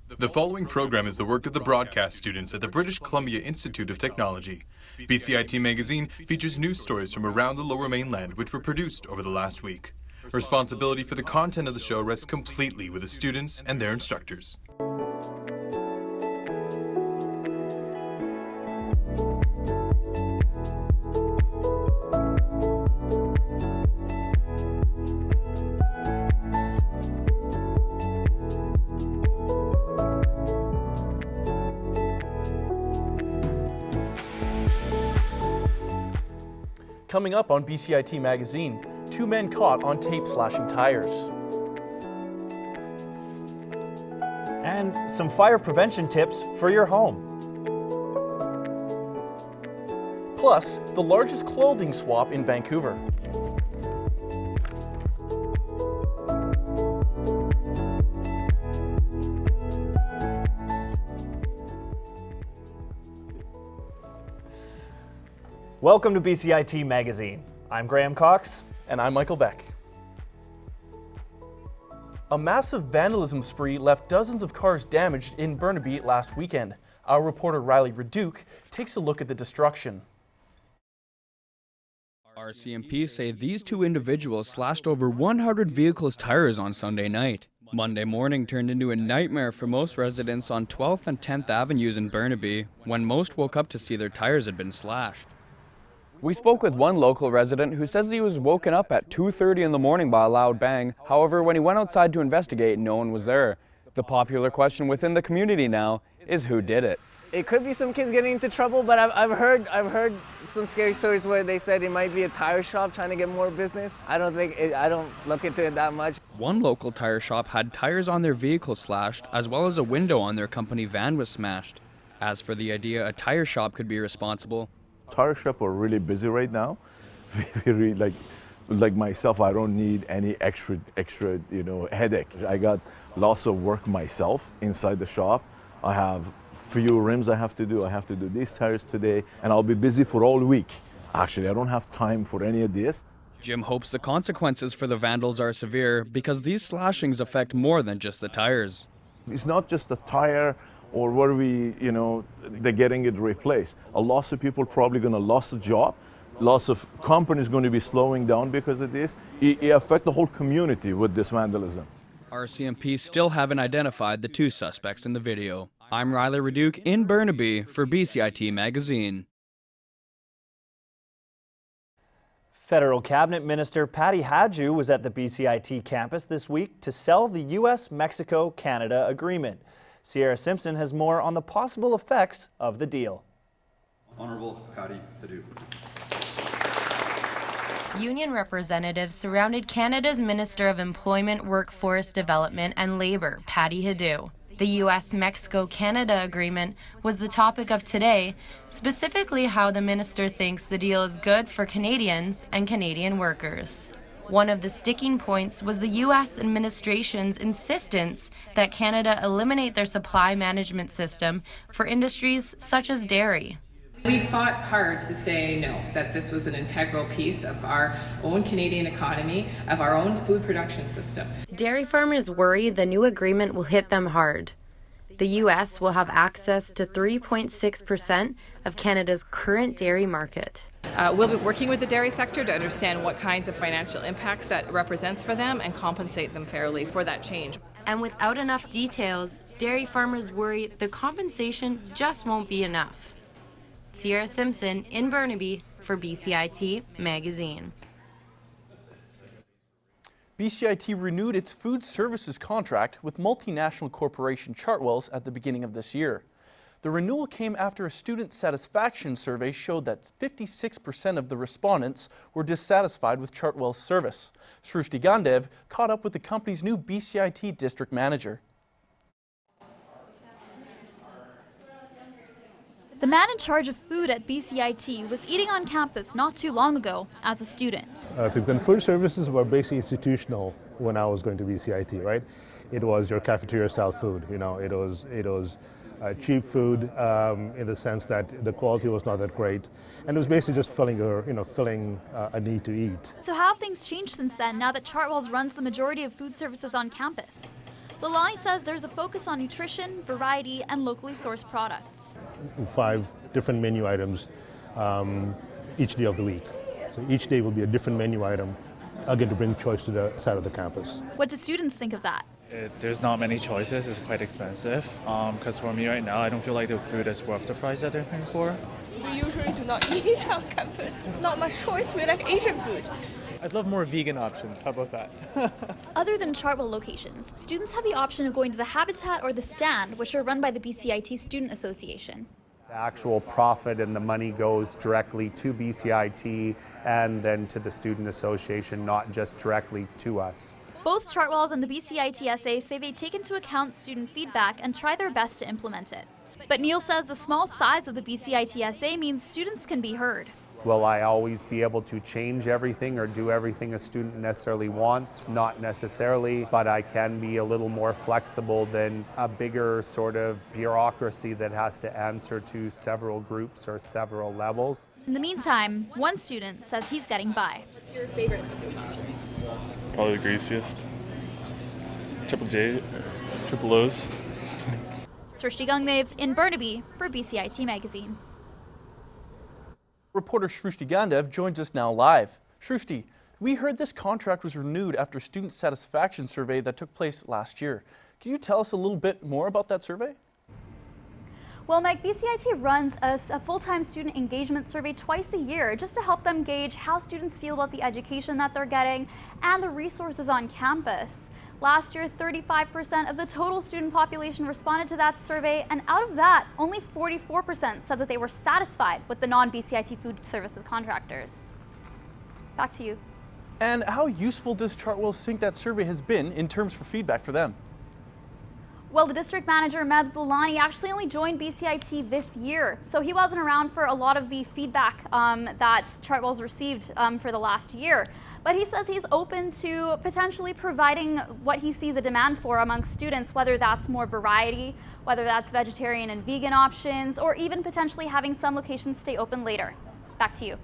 The following program is the work of the broadcast students at the British Columbia Institute of Technology. BCIT Magazine features news stories from around the Lower Mainland which were produced over the last week. Responsibility for the content of the show rests completely with the students and their instructors. Coming up on BCIT Magazine, 2 men caught on tape slashing tires. And some fire prevention tips for your home. Plus, the largest clothing swap in Vancouver. Welcome to BCIT Magazine. I'm Graham Cox. And I'm Michael Beck. A massive vandalism spree left dozens of cars damaged in Burnaby last weekend. Our reporter Riley Reduke takes a look at the destruction. RCMP say these two individuals slashed over 100 vehicles' tires on Sunday night. Monday morning turned into a nightmare for most residents on 12th and 10th Avenues in Burnaby, when most woke up to see their tires had been slashed. We spoke with one local resident who says he was woken up at 2:30 in the morning by a loud bang. However, when he went outside to investigate, no one was there. The popular question within the community now is who did it. It could be some kids getting into trouble, but I've heard some scary stories where they said it might be a tire shop trying to get more business. I don't look into it that much. One local tire shop had tires on their vehicle slashed, as well as a window on their company van was smashed. As for the idea a tire shop could be responsible, tire shop are really busy right now. Really, like myself, I don't need any extra headache. I got lots of work myself inside the shop. I have few rims I have to do. I have to do these tires today, and I'll be busy for all week. Actually, I don't have time for any of this. Jim hopes the consequences for the vandals are severe because these slashings affect more than just the tires. It's not just the tire or where they're getting it replaced. A lot of people probably going to lose a job. Lots of companies going to be slowing down because of this. It affects the whole community with this vandalism. RCMP still haven't identified the two suspects in the video. I'm Riley Reduke in Burnaby for BCIT Magazine. Federal Cabinet Minister Patty Hajdu was at the BCIT campus this week to sell the U.S.-Mexico-Canada agreement. Sierra Simpson has more on the possible effects of the deal. Honorable Patty Hajdu. Union representatives surrounded Canada's Minister of Employment, Workforce Development and Labour, Patty Hajdu. The U.S.-Mexico-Canada agreement was the topic of today, specifically how the minister thinks the deal is good for Canadians and Canadian workers. One of the sticking points was the U.S. administration's insistence that Canada eliminate their supply management system for industries such as dairy. We fought hard to say no, that this was an integral piece of our own Canadian economy, of our own food production system. Dairy farmers worry the new agreement will hit them hard. The U.S. will have access to 3.6% of Canada's current dairy market. We'll be working with the dairy sector to understand what kinds of financial impacts that represents for them and compensate them fairly for that change. And without enough details, dairy farmers worry the compensation just won't be enough. Sierra Simpson in Burnaby for BCIT Magazine. BCIT renewed its food services contract with multinational corporation Chartwell's at the beginning of this year. The renewal came after a student satisfaction survey showed that 56% of the respondents were dissatisfied with Chartwell's service. Srushti caught up with the company's new BCIT district manager. The man in charge of food at BCIT was eating on campus not too long ago as a student. I think then food services were basically institutional when I was going to BCIT, right? It was your cafeteria style food, it was cheap food in the sense that the quality was not that great, and it was basically just filling a need to eat. So how have things changed since then, now that Chartwell's runs the majority of food services on campus? Lalani says there's a focus on nutrition, variety, and locally sourced products. 5 different menu items each day of the week. So each day will be a different menu item, again to bring choice to the side of the campus. What do students think of that? There's not many choices, it's quite expensive. Because for me right now, I don't feel like the food is worth the price that they're paying for. We usually do not eat on campus. Not much choice, we like Asian food. I'd love more vegan options, how about that? Other than Chartwell locations, students have the option of going to the Habitat or the Stand, which are run by the BCIT Student Association. The actual profit and the money goes directly to BCIT and then to the Student Association, not just directly to us. Both Chartwells and the BCIT SA say they take into account student feedback and try their best to implement it. But Neil says the small size of the BCIT SA means students can be heard. Will I always be able to change everything or do everything a student necessarily wants? Not necessarily, but I can be a little more flexible than a bigger sort of bureaucracy that has to answer to several groups or several levels. In the meantime, one student says he's getting by. What's your favorite of those options? Probably the greasiest. Triple J, Triple O's. Srushti Gangdec in Burnaby for BCIT Magazine. Reporter Srushti Gangdec joins us now live. Srushti, we heard this contract was renewed after a student satisfaction survey that took place last year. Can you tell us a little bit more about that survey? Well, Mike, BCIT runs a full-time student engagement survey twice a year just to help them gauge how students feel about the education that they're getting and the resources on campus. Last year, 35% of the total student population responded to that survey, and out of that, only 44% said that they were satisfied with the non-BCIT food services contractors. Back to you. And how useful does Chartwell think that survey has been in terms for feedback for them? Well, the district manager, Mebs Lalani, actually only joined BCIT this year, so he wasn't around for a lot of the feedback that Chartwell's received for the last year. But he says he's open to potentially providing what he sees a demand for amongst students, whether that's more variety, whether that's vegetarian and vegan options, or even potentially having some locations stay open later. Back to you.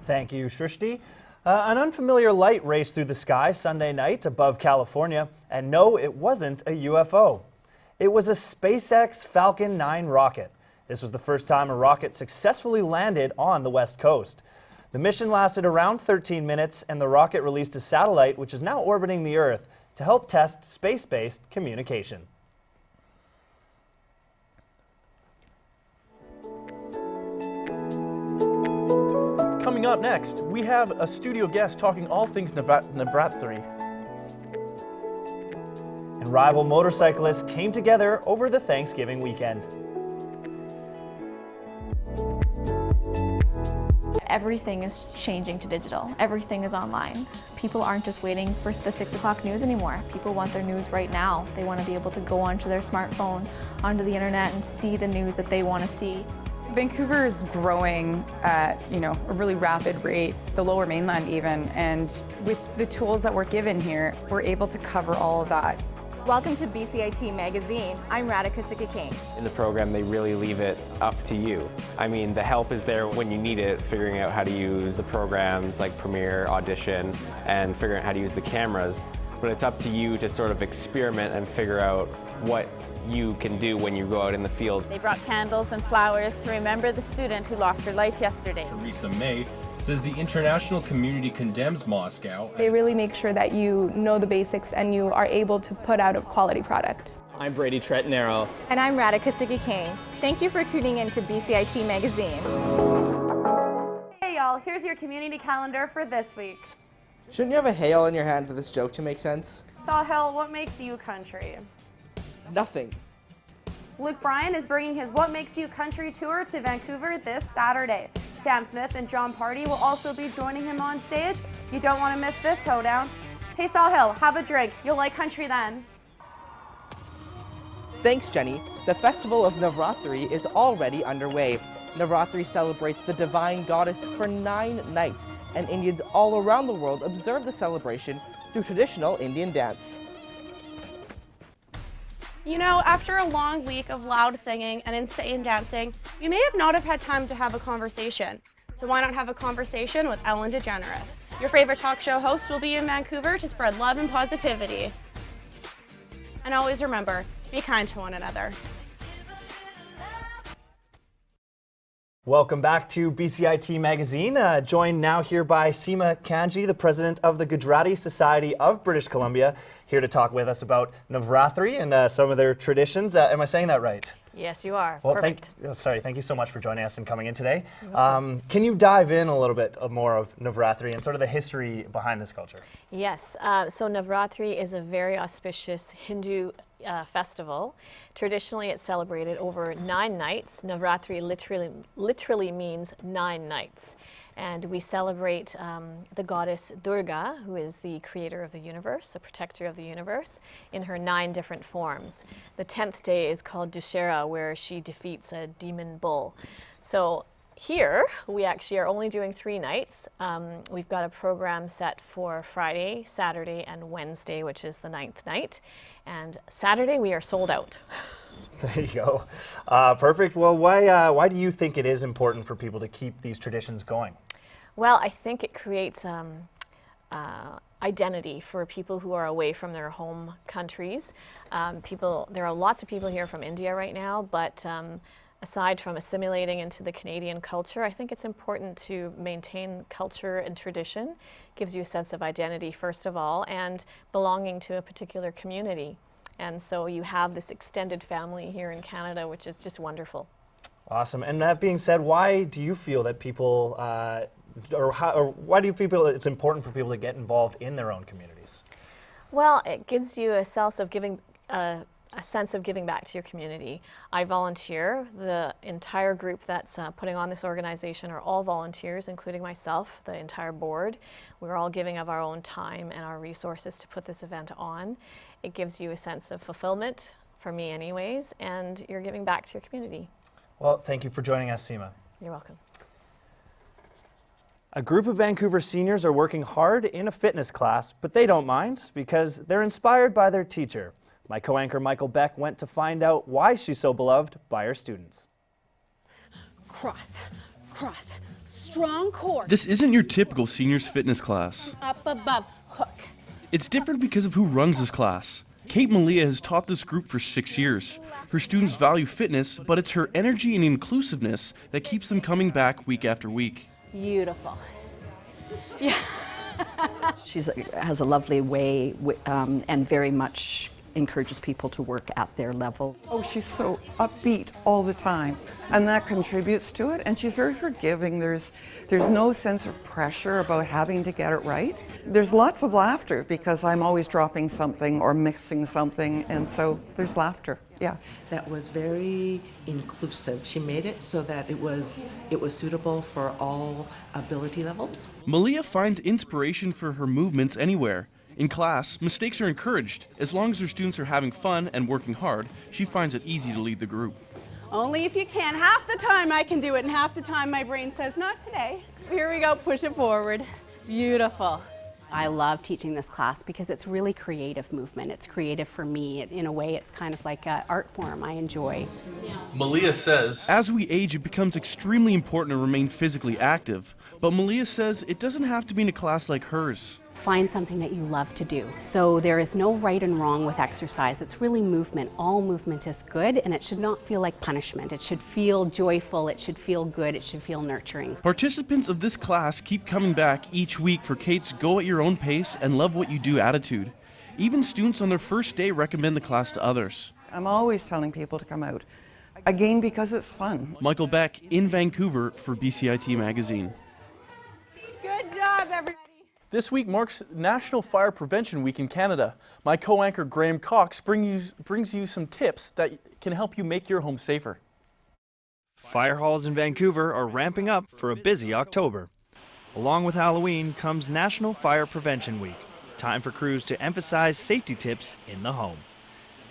Thank you, Srushti. An unfamiliar light raced through the sky Sunday night above California, and no, it wasn't a UFO. It was a SpaceX Falcon 9 rocket. This was the first time a rocket successfully landed on the West Coast. The mission lasted around 13 minutes, and the rocket released a satellite which is now orbiting the Earth to help test space-based communication. Coming up next, we have a studio guest talking all things Navratri. And rival motorcyclists came together over the Thanksgiving weekend. Everything is changing to digital. Everything is online. People aren't just waiting for the 6 o'clock news anymore. People want their news right now. They want to be able to go onto their smartphone, onto the internet, and see the news that they want to see. Vancouver is growing at, a really rapid rate, the Lower Mainland even, and with the tools that we're given here, we're able to cover all of that. Welcome to BCIT Magazine. I'm Radhika Sikki-King. In the program, they really leave it up to you. I mean, the help is there when you need it, figuring out how to use the programs like Premiere, Audition, and figuring out how to use the cameras. But it's up to you to sort of experiment and figure out what you can do when you go out in the field. They brought candles and flowers to remember the student who lost her life yesterday. Teresa May says the international community condemns Moscow. They really make sure that you know the basics and you are able to put out a quality product. I'm Brady Tretnero. And I'm Radhika Sikki-King. Thank you for tuning in to BCIT Magazine. Hey y'all, here's your community calendar for this week. Shouldn't you have a hail in your hand for this joke to make sense? Sahil, what makes you country? Nothing. Luke Bryan is bringing his What Makes You Country tour to Vancouver this Saturday. Sam Smith and John Party will also be joining him on stage. You don't want to miss this hoedown. Hey Sahil, have a drink. You'll like country then. Thanks, Jenny. The festival of Navratri is already underway. Navratri celebrates the divine goddess for 9 nights, and Indians all around the world observe the celebration through traditional Indian dance. You know, after a long week of loud singing and insane dancing, you may not have had time to have a conversation. So why not have a conversation with Ellen DeGeneres? Your favorite talk show host will be in Vancouver to spread love and positivity. And always remember, be kind to one another. Welcome back to BCIT Magazine. Joined now here by Seema, Kanji, the president of the Gujarati Society of British Columbia, here to talk with us about Navratri and some of their traditions. Am I saying that right? Yes, you are. Well, Perfect. thank you so much for joining us and coming in today. Can you dive in a little bit more of Navratri and sort of the history behind this culture? Yes, so Navratri is a very auspicious Hindu festival. Traditionally, it's celebrated over 9 nights. Navratri literally means 9 nights. And we celebrate the goddess Durga, who is the creator of the universe, the protector of the universe, in her 9 different forms. The 10th day is called Dussehra, where she defeats a demon bull. So here, we actually are only doing 3 nights. We've got a program set for Friday, Saturday, and Wednesday, which is the 9th night. And Saturday, we are sold out. There you go. Perfect. Well, why do you think it is important for people to keep these traditions going? Well, I think it creates identity for people who are away from their home countries. There are lots of people here from India right now, but aside from assimilating into the Canadian culture, I think it's important to maintain culture and tradition. It gives you a sense of identity, first of all, and belonging to a particular community. And so you have this extended family here in Canada, which is just wonderful. Awesome. And that being said, why do you feel that people, or why do you feel it's important for people to get involved in their own communities? Well, it gives you a sense of giving back to your community. I volunteer. The entire group that's putting on this organization are all volunteers, including myself, the entire board. We're all giving of our own time and our resources to put this event on. It gives you a sense of fulfillment, for me anyways, and you're giving back to your community. Well, thank you for joining us, Seema. You're welcome. A group of Vancouver seniors are working hard in a fitness class, but they don't mind because they're inspired by their teacher. My co-anchor Michael Beck went to find out why she's so beloved by her students. Cross, strong core. This isn't your typical seniors fitness class. Up above, hook. It's different because of who runs this class. Kate Malia has taught this group for 6 years. Her students value fitness, but it's her energy and inclusiveness that keeps them coming back week after week. Beautiful. Yeah. She has a lovely way and very much encourages people to work at their level. Oh, she's so upbeat all the time, and that contributes to it. And she's very forgiving. There's no sense of pressure about having to get it right. There's lots of laughter because I'm always dropping something or missing something, and so there's laughter. Yeah. That was very inclusive. She made it so that it was suitable for all ability levels. Malia finds inspiration for her movements anywhere. In class, mistakes are encouraged. As long as her students are having fun and working hard, she finds it easy to lead the group. Only if you can. Half the time I can do it, and half the time my brain says, not today. Here we go, push it forward. Beautiful. I love teaching this class because it's really creative movement. It's creative for me. In a way, it's kind of like an art form I enjoy. Malia says, as we age, it becomes extremely important to remain physically active. But Malia says it doesn't have to be in a class like hers. Find something that you love to do. So there is no right and wrong with exercise. It's really movement. All movement is good, and it should not feel like punishment. It should feel joyful, it should feel good, it should feel nurturing. Participants of this class keep coming back each week for Kate's go at your own pace and love what you do attitude. Even students on their first day recommend the class to others. I'm always telling people to come out, again, because it's fun. Michael Beck in Vancouver for BCIT Magazine. Good job, everybody. This week marks National Fire Prevention Week in Canada. My co-anchor Graham Cox brings you some tips that can help you make your home safer. Fire halls in Vancouver are ramping up for a busy October. Along with Halloween comes National Fire Prevention Week, time for crews to emphasize safety tips in the home.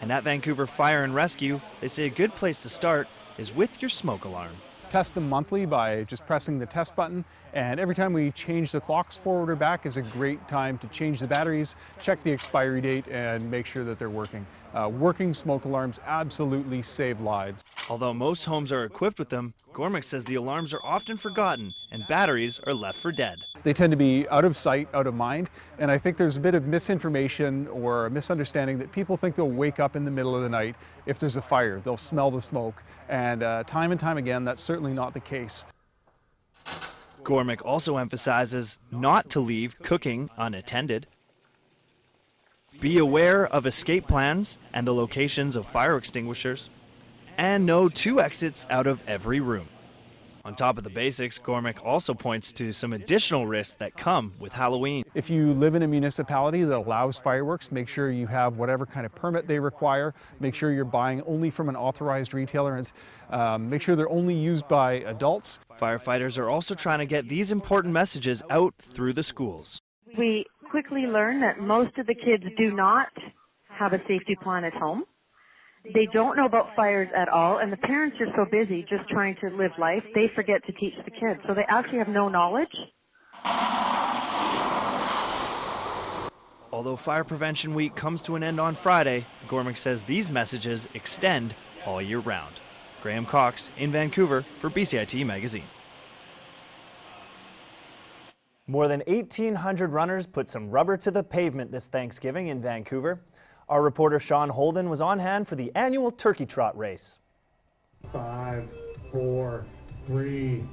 And at Vancouver Fire and Rescue, they say a good place to start is with your smoke alarm. Test them monthly by just pressing the test button, and every time we change the clocks forward or back is a great time to change the batteries, check the expiry date, and make sure that they're working. Working smoke alarms absolutely save lives. Although most homes are equipped with them, Gormick says the alarms are often forgotten and batteries are left for dead. They tend to be out of sight, out of mind, and I think there's a bit of misinformation or a misunderstanding that people think they'll wake up in the middle of the night if there's a fire. They'll smell the smoke, and time again, that's certainly not the case. Gormick also emphasizes not to leave cooking unattended. Be aware of escape plans and the locations of fire extinguishers, and know 2 exits out of every room. On top of the basics, Gormick also points to some additional risks that come with Halloween. If you live in a municipality that allows fireworks, make sure you have whatever kind of permit they require. Make sure you're buying only from an authorized retailer, and make sure they're only used by adults. Firefighters are also trying to get these important messages out through the schools. We quickly learned that most of the kids do not have a safety plan at home. They don't know about fires at all, and the parents are so busy just trying to live life, they forget to teach the kids. So they actually have no knowledge. Although Fire Prevention Week comes to an end on Friday, Gormick says these messages extend all year round. Graham Cox in Vancouver for BCIT Magazine. More than 1,800 runners put some rubber to the pavement this Thanksgiving in Vancouver. Our reporter Sean Holden was on hand for the annual Turkey Trot race. 5, 4, 3,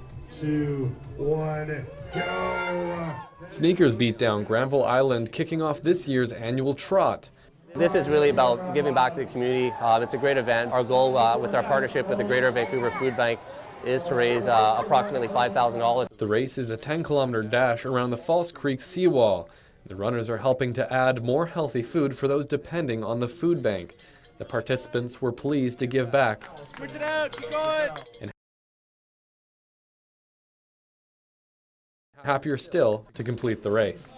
2, 1, go! Sneakers beat down Granville Island, kicking off this year's annual trot. This is really about giving back to the community. It's a great event. Our goal with our partnership with the Greater Vancouver Food Bank is to raise approximately $5,000. The race is a 10-kilometer dash around the False Creek seawall. The runners are helping to add more healthy food for those depending on the food bank. The participants were pleased to give back. Switch it out, keep going! And happier still to complete the race.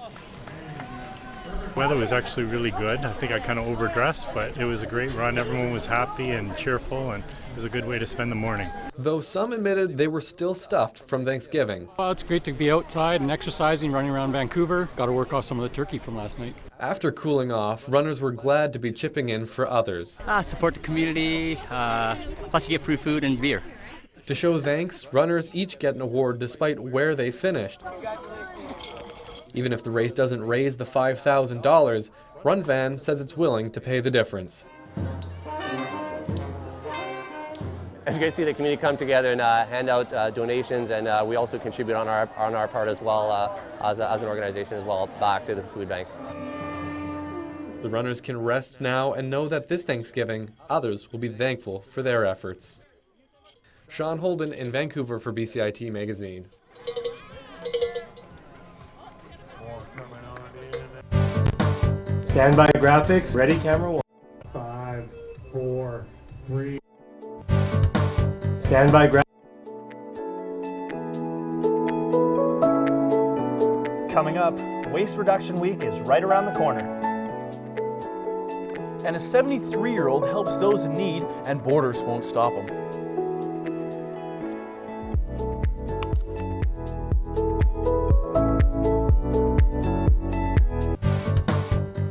Weather was actually really good. I think I kind of overdressed, but it was a great run. Everyone was happy and cheerful, and it was a good way to spend the morning. Though some admitted they were still stuffed from Thanksgiving. Well, it's great to be outside and exercising, running around Vancouver. Got to work off some of the turkey from last night. After cooling off, runners were glad to be chipping in for others. Support the community, plus you get free food and beer. To show thanks, runners each get an award despite where they finished. Even if the race doesn't raise the $5,000, Run Van says it's willing to pay the difference. It's great to see the community come together and hand out donations, and we also contribute on our part as well as an organization as well back to the food bank. The runners can rest now and know that this Thanksgiving, others will be thankful for their efforts. Sean Holden in Vancouver for BCIT Magazine. Standby graphics, ready, camera 1. 5, 4, 3. Standby graphics. Coming up, Waste Reduction Week is right around the corner. And a 73-year-old helps those in need, and borders won't stop him.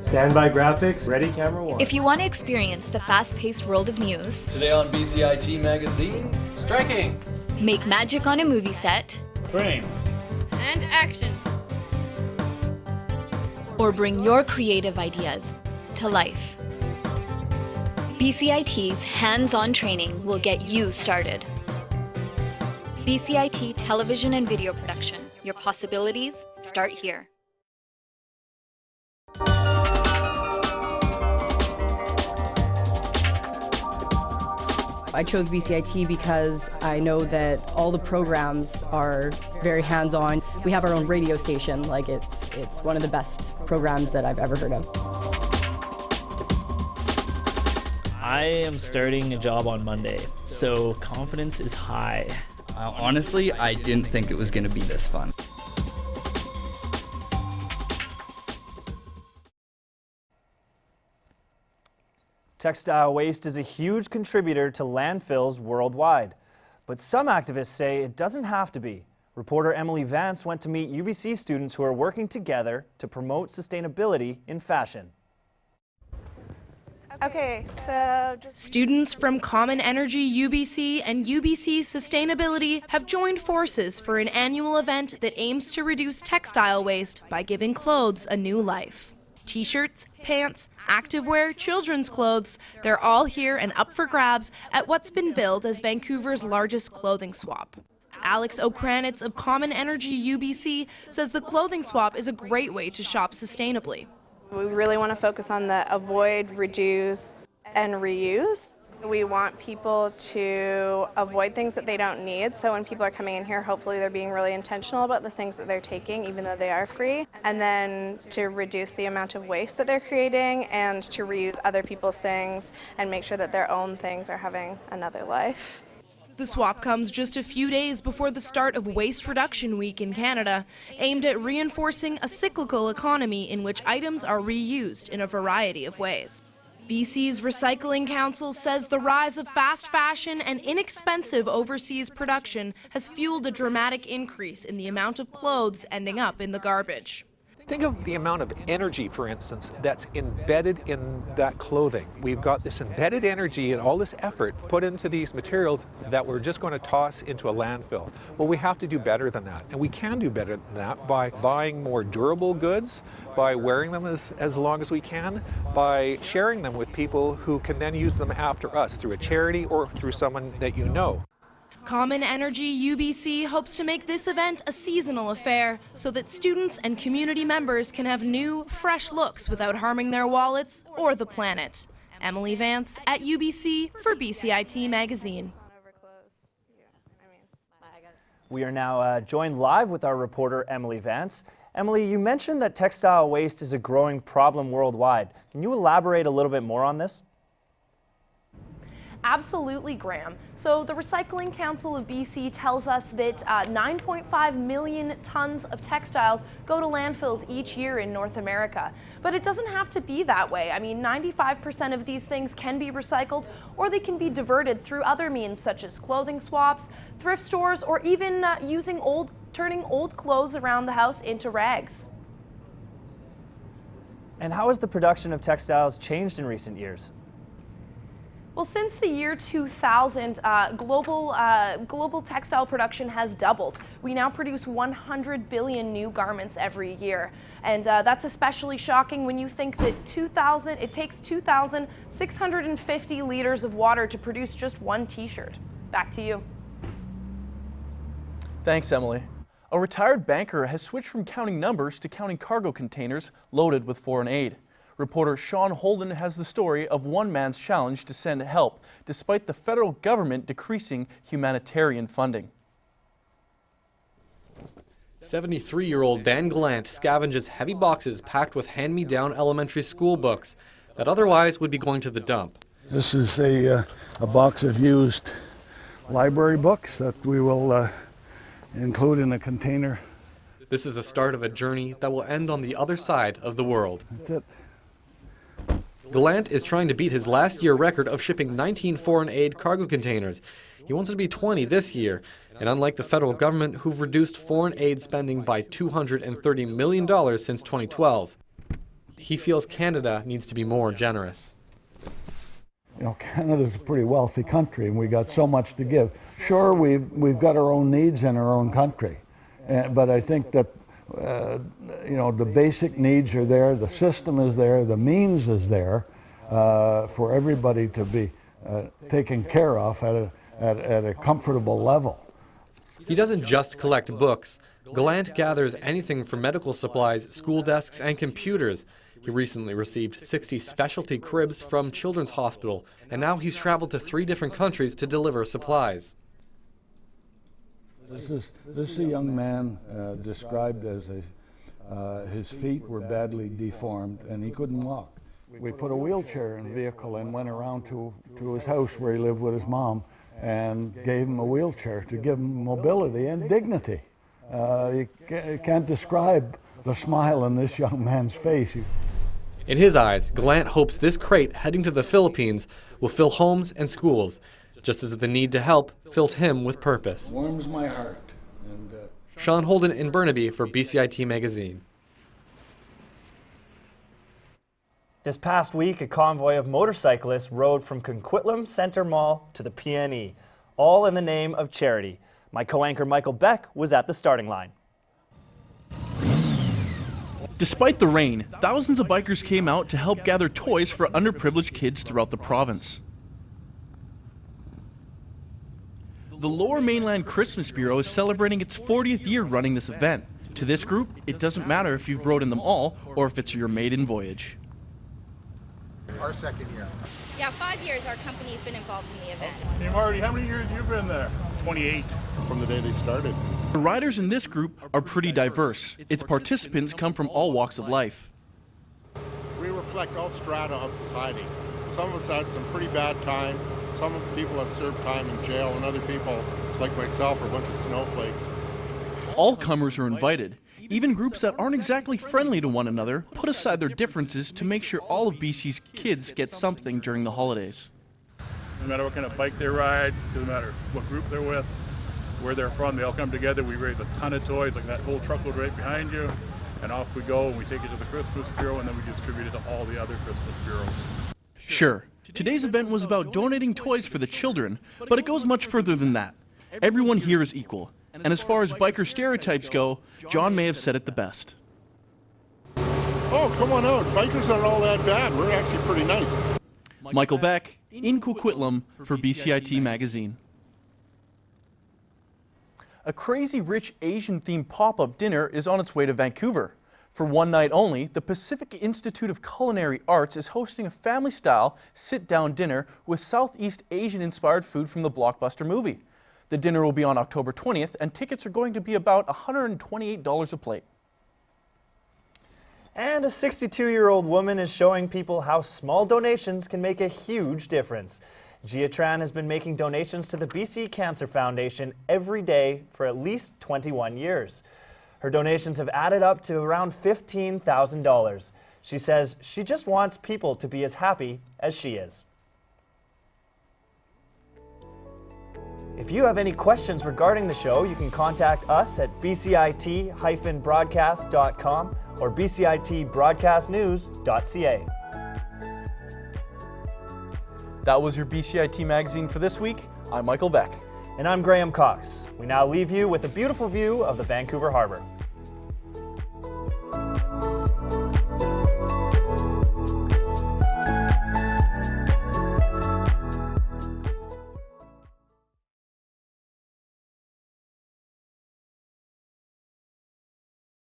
Standby graphics, ready, camera 1. If you want to experience the fast-paced world of news, Today on BCIT Magazine, striking, make magic on a movie set, frame, and action, or bring your creative ideas to life, BCIT's hands-on training will get you started. BCIT Television and Video Production. Your possibilities start here. I chose BCIT because I know that all the programs are very hands-on. We have our own radio station. Like it's one of the best programs that I've ever heard of. I am starting a job on Monday, so confidence is high. Honestly, I didn't think it was going to be this fun. Textile waste is a huge contributor to landfills worldwide. But some activists say it doesn't have to be. Reporter Emily Vance went to meet UBC students who are working together to promote sustainability in fashion. Okay, so students from Common Energy UBC and UBC Sustainability have joined forces for an annual event that aims to reduce textile waste by giving clothes a new life. T-shirts, pants, activewear, children's clothes, they're all here and up for grabs at what's been billed as Vancouver's largest clothing swap. Alex O'Kranitz of Common Energy UBC says the clothing swap is a great way to shop sustainably. we really want to focus on the avoid, reduce, and reuse. We want people to avoid things that they don't need. So when people are coming in here, hopefully they're being really intentional about the things that they're taking, even though they are free. And then to reduce the amount of waste that they're creating and to reuse other people's things and make sure that their own things are having another life. The swap comes just a few days before the start of Waste Reduction Week in Canada, aimed at reinforcing a cyclical economy in which items are reused in a variety of ways. BC's Recycling Council says the rise of fast fashion and inexpensive overseas production has fueled a dramatic increase in the amount of clothes ending up in the garbage. Think of the amount of energy, for instance, that's embedded in that clothing. We've got this embedded energy and all this effort put into these materials that we're just going to toss into a landfill. Well, we have to do better than that. And we can do better than that by buying more durable goods, by wearing them as long as we can, by sharing them with people who can then use them after us through a charity or through someone that you know. Common Energy UBC hopes to make this event a seasonal affair so that students and community members can have new, fresh looks without harming their wallets or the planet. Emily Vance at UBC for BCIT Magazine. We are now joined live with our reporter Emily Vance. Emily, you mentioned that textile waste is a growing problem worldwide. Can you elaborate a little bit more on this? Absolutely, Graham. So the Recycling Council of BC tells us that 9.5 million tons of textiles go to landfills each year in North America. But it doesn't have to be that way. I mean, 95% of these things can be recycled or they can be diverted through other means such as clothing swaps, thrift stores, or even turning old clothes around the house into rags. And how has the production of textiles changed in recent years? Well, since the year 2000, global textile production has doubled. We now produce 100 billion new garments every year. And that's especially shocking when you think that it takes 2,650 liters of water to produce just one t-shirt. Back to you. Thanks, Emily. A retired banker has switched from counting numbers to counting cargo containers loaded with foreign aid. Reporter Sean Holden has the story of one man's challenge to send help despite the federal government decreasing humanitarian funding. 73-year-old Dan Gallant scavenges heavy boxes packed with hand-me-down elementary school books that otherwise would be going to the dump. This is a box of used library books that we will include in a container. This is the start of a journey that will end on the other side of the world. That's it. Gallant is trying to beat his last year record of shipping 19 foreign aid cargo containers. He wants it to be 20 this year, and unlike the federal government, who've reduced foreign aid spending by $230 million since 2012, he feels Canada needs to be more generous. You know, Canada's a pretty wealthy country, and we got so much to give. Sure, we've got our own needs in our own country, but I think that you know, the basic needs are there, the system is there, the means is there for everybody to be taken care of at a comfortable level. He doesn't just collect books. Gallant gathers anything from medical supplies, school desks, and computers. He recently received 60 specialty cribs from Children's Hospital, and now he's traveled to 3 different countries to deliver supplies. This is a young man described as his feet were badly deformed and he couldn't walk. We put a wheelchair in the vehicle and went around to his house where he lived with his mom and gave him a wheelchair to give him mobility and dignity. You can't describe the smile on this young man's face. In his eyes, Gallant hopes this crate heading to the Philippines will fill homes and schools, just as the need to help fills him with purpose. Warms my heart. And, Sean Holden in Burnaby for BCIT Magazine. This past week, a convoy of motorcyclists rode from Coquitlam Center Mall to the PNE, all in the name of charity. My co-anchor Michael Beck was at the starting line. Despite the rain, thousands of bikers came out to help gather toys for underprivileged kids throughout the province. The Lower Mainland Christmas Bureau is celebrating its 40th year running this event. To this group, it doesn't matter if you've rode in them all or if it's your maiden voyage. Our second year. Yeah, 5 years our company's been involved in the event. Hey Marty, how many years have you been there? 28. From the day they started. The riders in this group are pretty diverse. Its participants come from all walks of life. We reflect all strata of society. Some of us had some pretty bad time. Some people have served time in jail, and other people, like myself, are a bunch of snowflakes. All comers are invited. Even groups that aren't exactly friendly to one another put aside their differences to make sure all of BC's kids get something during the holidays. No matter what kind of bike they ride, doesn't matter what group they're with, where they're from, they all come together. We raise a ton of toys, like that whole truckload right behind you, and off we go, and we take it to the Christmas Bureau, and then we distribute it to all the other Christmas bureaus. Sure, today's event was about donating toys for the children, but it goes much further than that. Everyone here is equal. And as far as biker stereotypes go, John may have said it the best. Oh, come on out. Bikers aren't all that bad. We're actually pretty nice. Michael Beck, in Coquitlam for BCIT Magazine. A crazy rich Asian-themed pop-up dinner is on its way to Vancouver. For one night only, the Pacific Institute of Culinary Arts is hosting a family-style sit-down dinner with Southeast Asian-inspired food from the blockbuster movie. The dinner will be on October 20th, and tickets are going to be about $128 a plate. And a 62-year-old woman is showing people how small donations can make a huge difference. Gia Tran has been making donations to the BC Cancer Foundation every day for at least 21 years. Her donations have added up to around $15,000. She says she just wants people to be as happy as she is. If you have any questions regarding the show, you can contact us at bcit-broadcast.com or bcitbroadcastnews.ca. That was your BCIT Magazine for this week. I'm Michael Beck. And I'm Graham Cox. We now leave you with a beautiful view of the Vancouver Harbor.